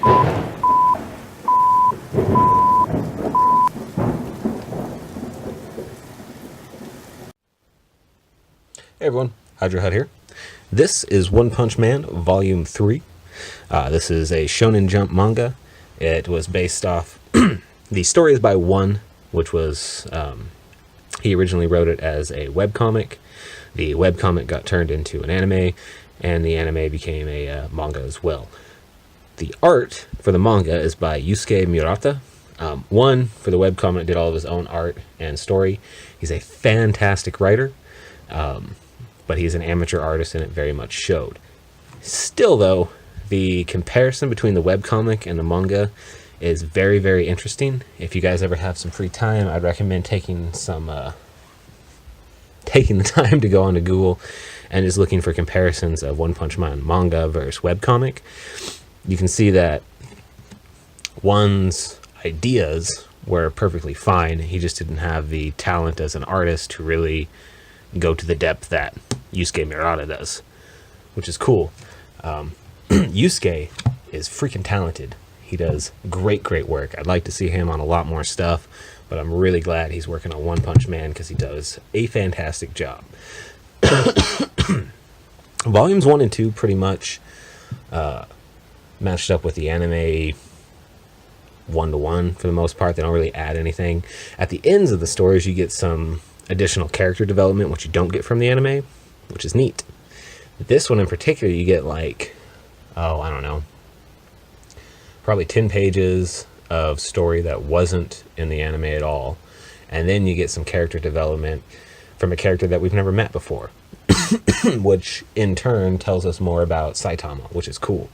Hey everyone, Hydra Hut here. This is One Punch Man Volume 3. This is a Shonen Jump manga. It was based off... the story is by One, which was... he originally wrote it as a webcomic. The webcomic got turned into an anime, and the anime became a manga as well. The art for the manga is by Yusuke Murata. One, for the webcomic, did all of his own art and story. He's a fantastic writer. But he's an amateur artist, and it very much showed. Still, though, the comparison between the webcomic and the manga is very, very interesting. If you guys ever have some free time, I'd recommend taking the time to go onto Google and just looking for comparisons of One Punch Man manga versus webcomic. You can see that One's ideas were perfectly fine. He just didn't have the talent as an artist to really go to the depth that Yusuke Murata does, which is cool. Yusuke is freaking talented. He does great work. I'd like to see him on a lot more stuff, but I'm really glad he's working on One Punch Man because he does a fantastic job. Volumes 1 and 2 pretty much matched up with the anime 1-to-1 for the most part. They don't really add anything. At the ends of the stories, you get some additional character development, which you don't get from the anime, which is neat. This one in particular, you get like, I don't know, probably 10 pages of story that wasn't in the anime at all. And then you get some character development from a character that we've never met before, which in turn tells us more about Saitama, which is cool.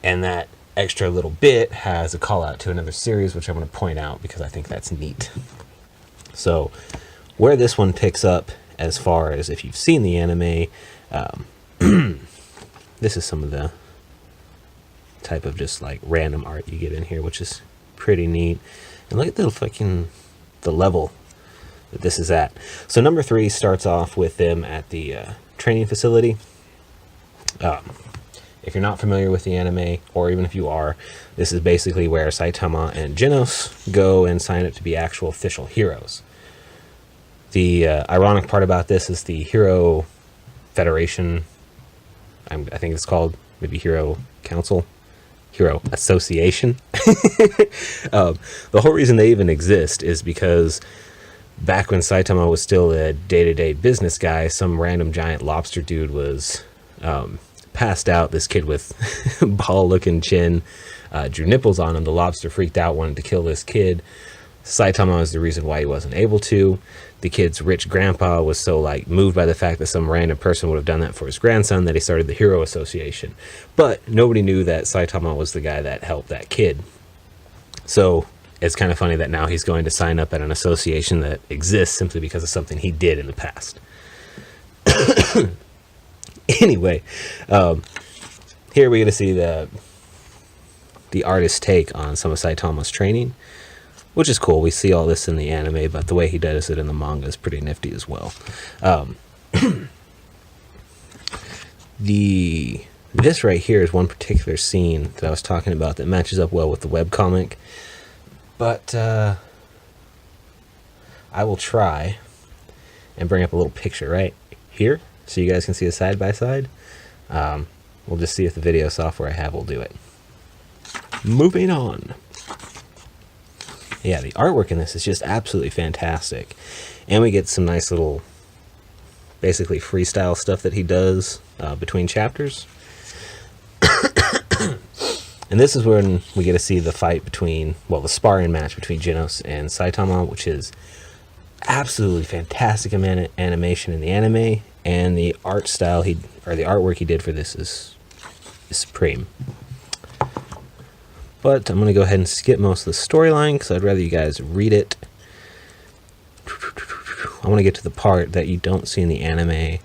And that extra little bit has a call out to another series, which I'm going to point out because I think that's neat. So where this one picks up, as far as if you've seen the anime, this is some of the type of just like random art you get in here, which is pretty neat. And look at the level that this is at. So number 3 starts off with them at the training facility. If you're not familiar with the anime, or even if you are, this is basically where Saitama and Genos go and sign up to be actual official heroes. The ironic part about this is the Hero Federation, I think it's called, maybe Hero Council, Hero Association. The whole reason they even exist is because back when Saitama was still a day-to-day business guy, some random giant lobster dude was passed out. This kid with ball-looking chin drew nipples on him. The lobster freaked out, wanted to kill this kid. Saitama was the reason why he wasn't able to. The kid's rich grandpa was so moved by the fact that some random person would have done that for his grandson that he started the Hero Association. But nobody knew that Saitama was the guy that helped that kid. So it's kind of funny that now he's going to sign up at an association that exists simply because of something he did in the past. Anyway, here we get to see the artist's take on some of Saitama's training, which is cool. We see all this in the anime, but the way he does it in the manga is pretty nifty as well. This right here is one particular scene that I was talking about that matches up well with the webcomic, but I will try and bring up a little picture right here so you guys can see a side-by-side. We'll just see if the video software I have will do it. Moving on. Yeah, the artwork in this is just absolutely fantastic. And we get some nice little, basically freestyle stuff that he does between chapters. And this is when we get to see the fight between, the sparring match between Genos and Saitama, which is absolutely fantastic animation in the anime. And the art style the artwork he did for this is supreme. But I'm going to go ahead and skip most of the storyline because I'd rather you guys read it. I want to get to the part that you don't see in the anime.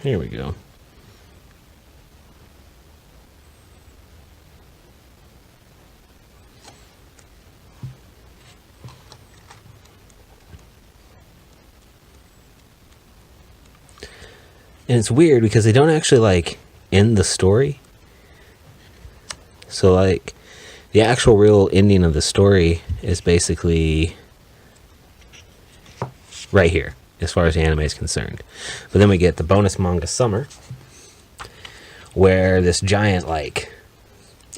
Here we go. And it's weird because they don't actually like end the story. So like the actual real ending of the story is basically right here as far as the anime is concerned. But then we get the bonus manga Summer, where this giant like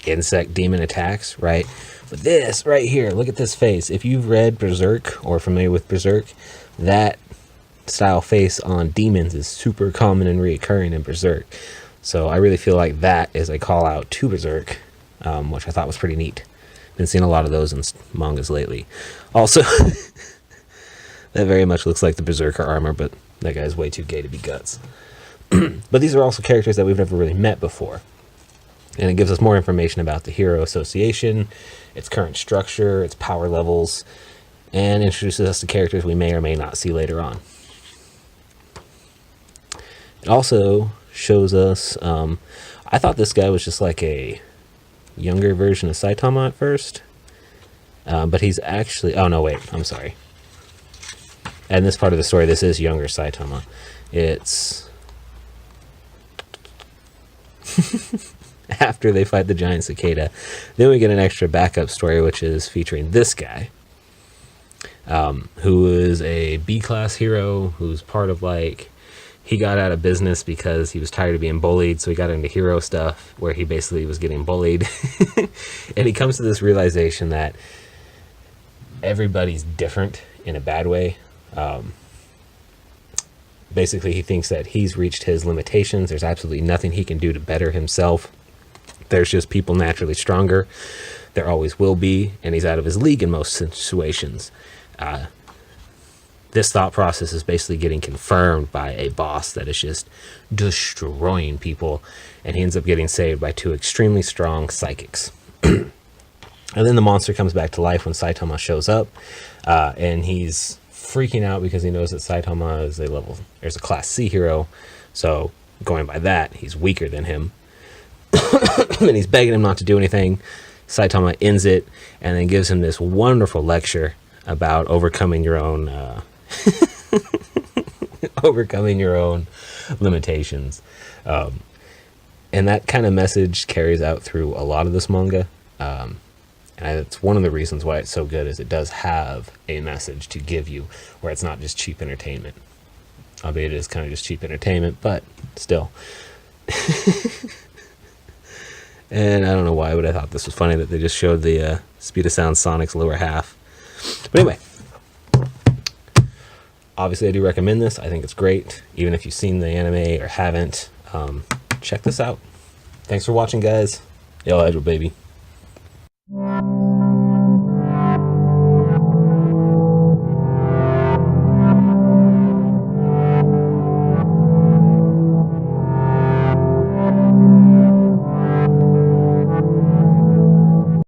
insect demon attacks, right? But this right here, look at this face. If you've read Berserk or familiar with Berserk, that style face on demons is super common and reoccurring in Berserk. So I really feel like that is a call out to Berserk, which I thought was pretty neat. Been seeing a lot of those in mangas lately. Also, that very much looks like the Berserker armor, but that guy's way too gay to be Guts. But these are also characters that we've never really met before. And it gives us more information about the Hero Association, its current structure, its power levels, and introduces us to characters we may or may not see later on. It also shows us, I thought this guy was just like a younger version of Saitama at first, but he's actually, oh no, wait, I'm sorry. And this part of the story, this is younger Saitama. It's after they fight the giant cicada. Then we get an extra backup story, which is featuring this guy, who is a B-class hero, who's part of like, he got out of business because he was tired of being bullied, so he got into hero stuff where he basically was getting bullied. And he comes to this realization that everybody's different in a bad way. Basically, he thinks that he's reached his limitations. There's absolutely nothing he can do to better himself. There's just people naturally stronger. There always will be, and he's out of his league in most situations. This thought process is basically getting confirmed by a boss that is just destroying people, and he ends up getting saved by two extremely strong psychics. And then the monster comes back to life when Saitama shows up, and he's freaking out because he knows that Saitama is there's a class C hero, so going by that, he's weaker than him. And he's begging him not to do anything. Saitama ends it and then gives him this wonderful lecture about overcoming your own overcoming your own limitations, and that kind of message carries out through a lot of this manga. And it's one of the reasons why it's so good, is it does have a message to give you, where it's not just cheap entertainment. Albeit it is kind of just cheap entertainment, but still. And I don't know why, but I thought this was funny that they just showed the speed of sound Sonic's lower half. But anyway, obviously I do recommend this. I think it's great. Even if you've seen the anime or haven't, check this out. Thanks for watching, guys. Yellow Edge, baby.